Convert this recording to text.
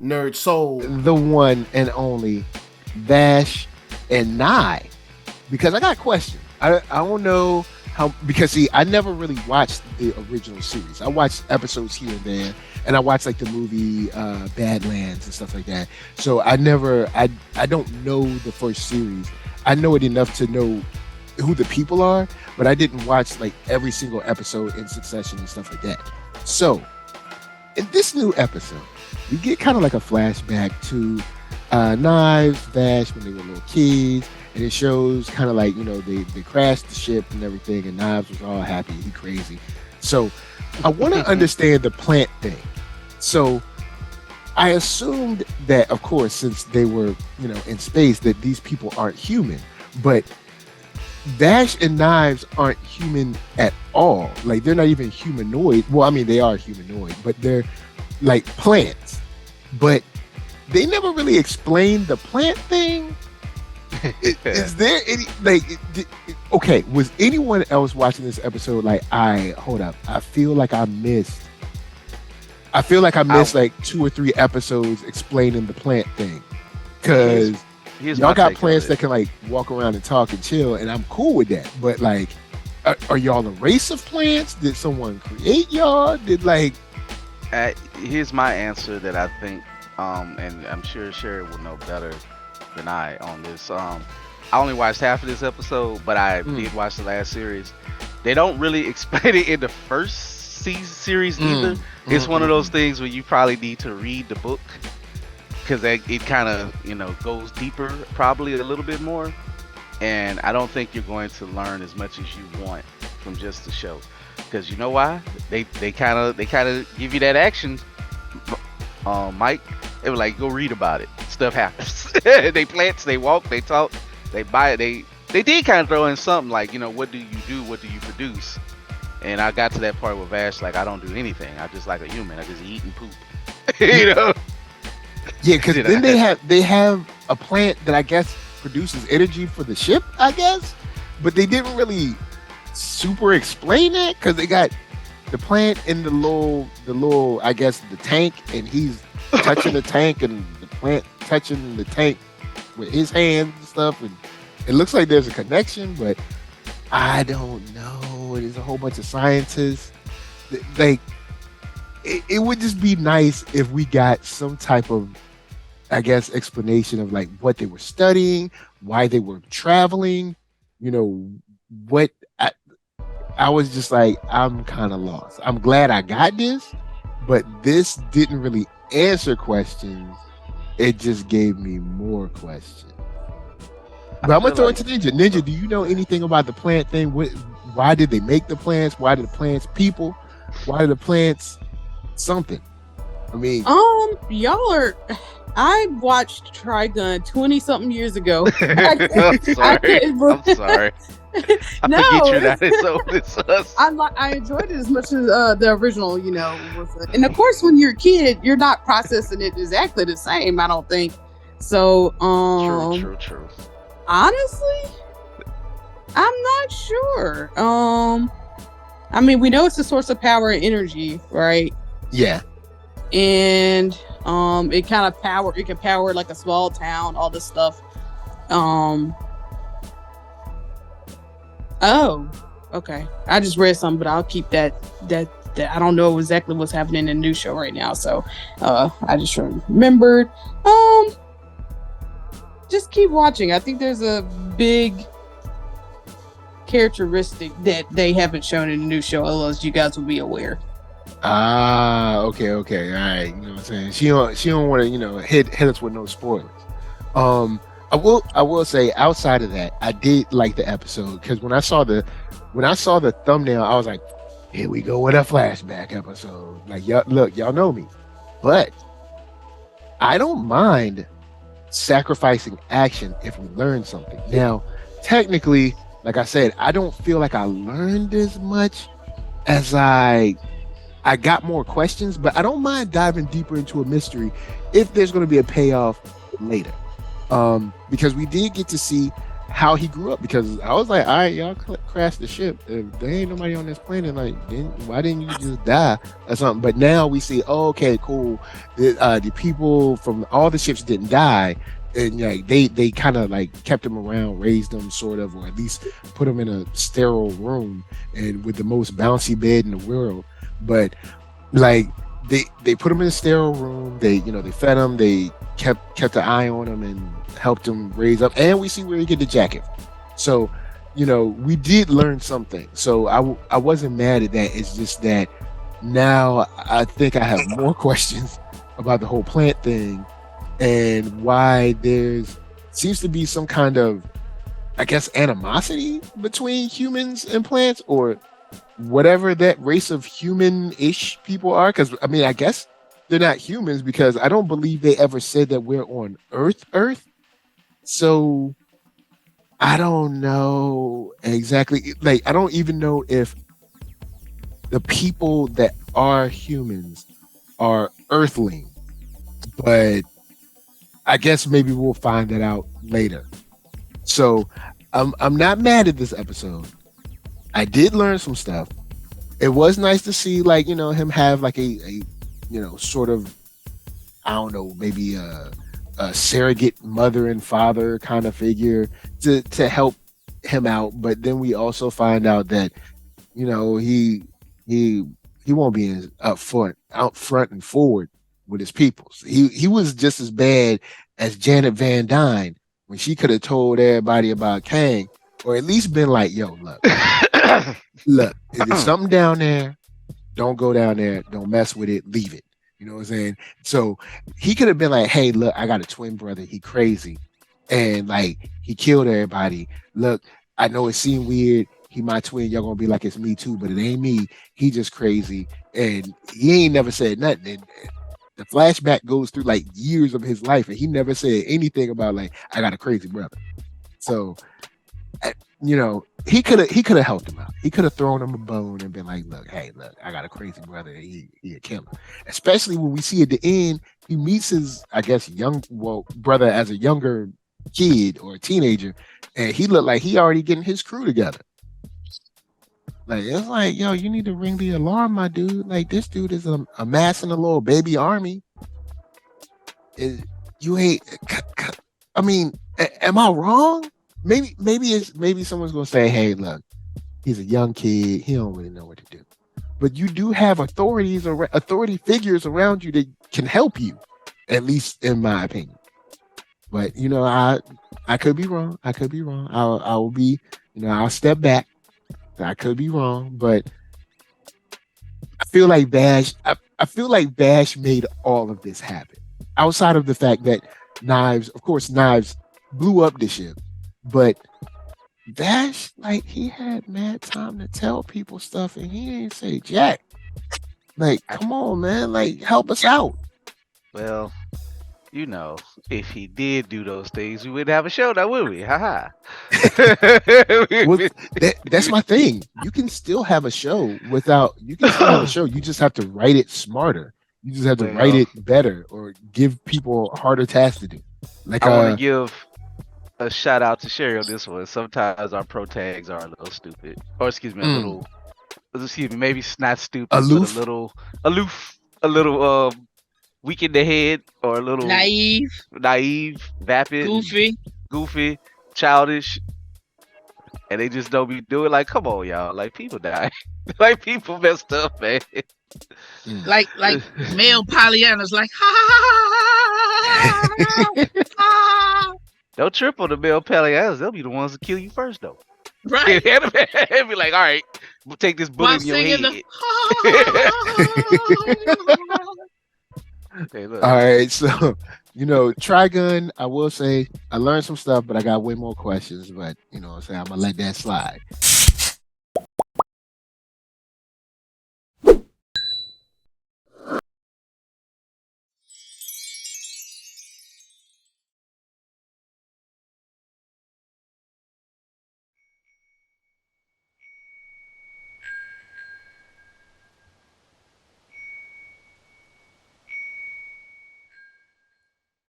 NERDSoul. the one and only Vash and Nye. Because I got questions. I don't know how, because see, I never really watched the original series. I watched episodes here and there, and I watched like the movie Badlands and stuff like that. So I don't know the first series. I know it enough to know who the people are, but I didn't watch like every single episode in succession and stuff like that. So in this new episode, we get kind of like a flashback to Knives, Vash when they were little kids, and it shows kind of like, you know, they crashed the ship and everything, and Knives was all happy, he crazy. So I want to understand the plant thing. So I assumed that, of course, since they were, you know, in space, that these people aren't human, but Vash and Knives aren't human at all. Like, they're not even humanoid. Well, I mean, they are humanoid, but they're like plants. But they never really explained the plant thing. Is there any, like, okay, was anyone else watching this episode like, hold up, I feel like I missed like 2 or 3 episodes explaining the plant thing? Because y'all got plants that can like walk around and talk and chill, and I'm cool with that. But like, are y'all a race of plants? Did someone create y'all? Did like? Here's my answer that I think, and I'm sure Sherry will know better than I on this. I only watched half of this episode, but I did watch the last series. They don't really explain it in the first series either. It's one of those things where you probably need to read the book, because it kind of, you know, goes deeper, probably a little bit more, and I don't think you're going to learn as much as you want from just the show. Because you know why? They kind of give you that action, Mike. They were like, go read about it. Stuff happens. They plants, they walk, they talk, they buy it. They did kind of throw in something like, you know, what do you do? What do you produce? And I got to that part with Vash, like, I don't do anything. I just like a human. I just eat and poop. You know? Yeah, because then they have a plant that I guess produces energy for the ship, I guess, but they didn't really super explain that, because they got the plant in the little I guess the tank, and he's touching the tank, and the plant touching the tank with his hands and stuff, and it looks like there's a connection, but I don't know. There's a whole bunch of scientists. Like, it would just be nice if we got some type of, I guess, explanation of like what they were studying, why they were traveling, you know, what. I was just like, I'm kind of lost. I'm glad I got this, but this didn't really answer questions. It just gave me more questions. But I'm gonna throw it to Ninja. Ninja, do you know anything about the plant thing? Why did they make the plants? Why did the plants people? Why did the plants something? I mean, y'all are. I watched Trigun 20-something years ago. I'm sorry. No, you're not as old as us. I enjoyed it as much as the original, you know. And of course, when you're a kid, you're not processing it exactly the same. I don't think so. True. Honestly, I'm not sure. I mean, we know it's a source of power and energy, right? Yeah. And it can power like a small town, all this stuff. Oh, okay. I just read something, but I'll keep that I don't know exactly what's happening in the new show right now, so I just remembered. Just keep watching. I think there's a big characteristic that they haven't shown in the new show, otherwise you guys will be aware. Okay, all right. You know what I'm saying? She don't want to, you know, hit us with no spoilers. I will say, outside of that, I did like the episode, because when I saw the thumbnail, I was like, here we go with a flashback episode. Like, y'all know me, but I don't mind sacrificing action if we learn something. Now, technically, like I said, I don't feel like I learned as much as I got more questions, but I don't mind diving deeper into a mystery if there's going to be a payoff later. Because we did get to see how he grew up, because I was like, all right, y'all crashed the ship. If there ain't nobody on this planet, like, why didn't you just die or something? But now we see, oh, okay, cool. The people from all the ships didn't die, and like they kind of like kept them around, raised them sort of, or at least put them in a sterile room and with the most bouncy bed in the world. But like they put them in a sterile room. They fed them. They kept an eye on them and helped him raise up, and we see where he get the jacket. So, we did learn something. So I wasn't mad at that. It's just that now I think I have more questions about the whole plant thing and why seems to be some kind of, I guess, animosity between humans and plants, or whatever that race of human-ish people are. Because I guess they're not humans, because I don't believe they ever said that we're on Earth. So I don't know exactly. Like, I don't even know if the people that are humans are Earthling, but I guess maybe we'll find that out later. So I'm not mad at this episode. I did learn some stuff. It was nice to see, like, him have like a sort of, I don't know, maybe a surrogate mother and father kind of figure to help him out. But then we also find out that he won't be out front and forward with his people. He was just as bad as Janet Van Dyne when she could have told everybody about Kang, or at least been like, yo, look, if there's something down there, don't go down there, don't mess with it, leave it. You know what I'm saying? So he could have been like, hey, look, I got a twin brother. He crazy. And like, he killed everybody. Look, I know it seemed weird. He my twin. Y'all gonna be like, it's me too, but it ain't me. He just crazy. And he ain't never said nothing. And the flashback goes through like years of his life, and he never said anything about like, I got a crazy brother. So, he could have helped him out. He could have thrown him a bone and been like, look, I got a crazy brother. He a killer. Especially when we see at the end, he meets his, I guess, brother as a younger kid or a teenager, and he looked like he already getting his crew together. Like, it's like, yo, you need to ring the alarm, my dude. Like, this dude is amassing a little baby army. Am I wrong? Maybe someone's gonna say, hey, look, he's a young kid, he don't really know what to do. But you do have authority figures around you that can help you, at least in my opinion. But I could be wrong. I will be, I'll step back. I could be wrong, but I feel like Vash made all of this happen. Outside of the fact that Knives blew up the ship, but Vash, like, he had mad time to tell people stuff, and he ain't say jack. Like, come on, man, like, help us out. Well, if he did do those things, we wouldn't have a show now, would we? Haha. That's my thing. You can still have a show you just have to write it smarter. You just have to write it better, or give people a harder tasks to do. Like, I want to give a shout out to Sherry on this one. Sometimes our pro tags are a little stupid, or maybe not stupid, aloof, but a little weak in the head, or a little naive, vapid, goofy, childish, and they just don't be doing. Like, come on, y'all. Like, people die. Like, people messed up, man. Like male Pollyanna's like, ha. Don't trip on the male Pollyannas. They'll be the ones to kill you first, though. Right. They'll be like, all right, we'll take this bullet in your head. Hey, look. All right, so Trigun, I will say I learned some stuff, but I got way more questions. But I'm gonna let that slide.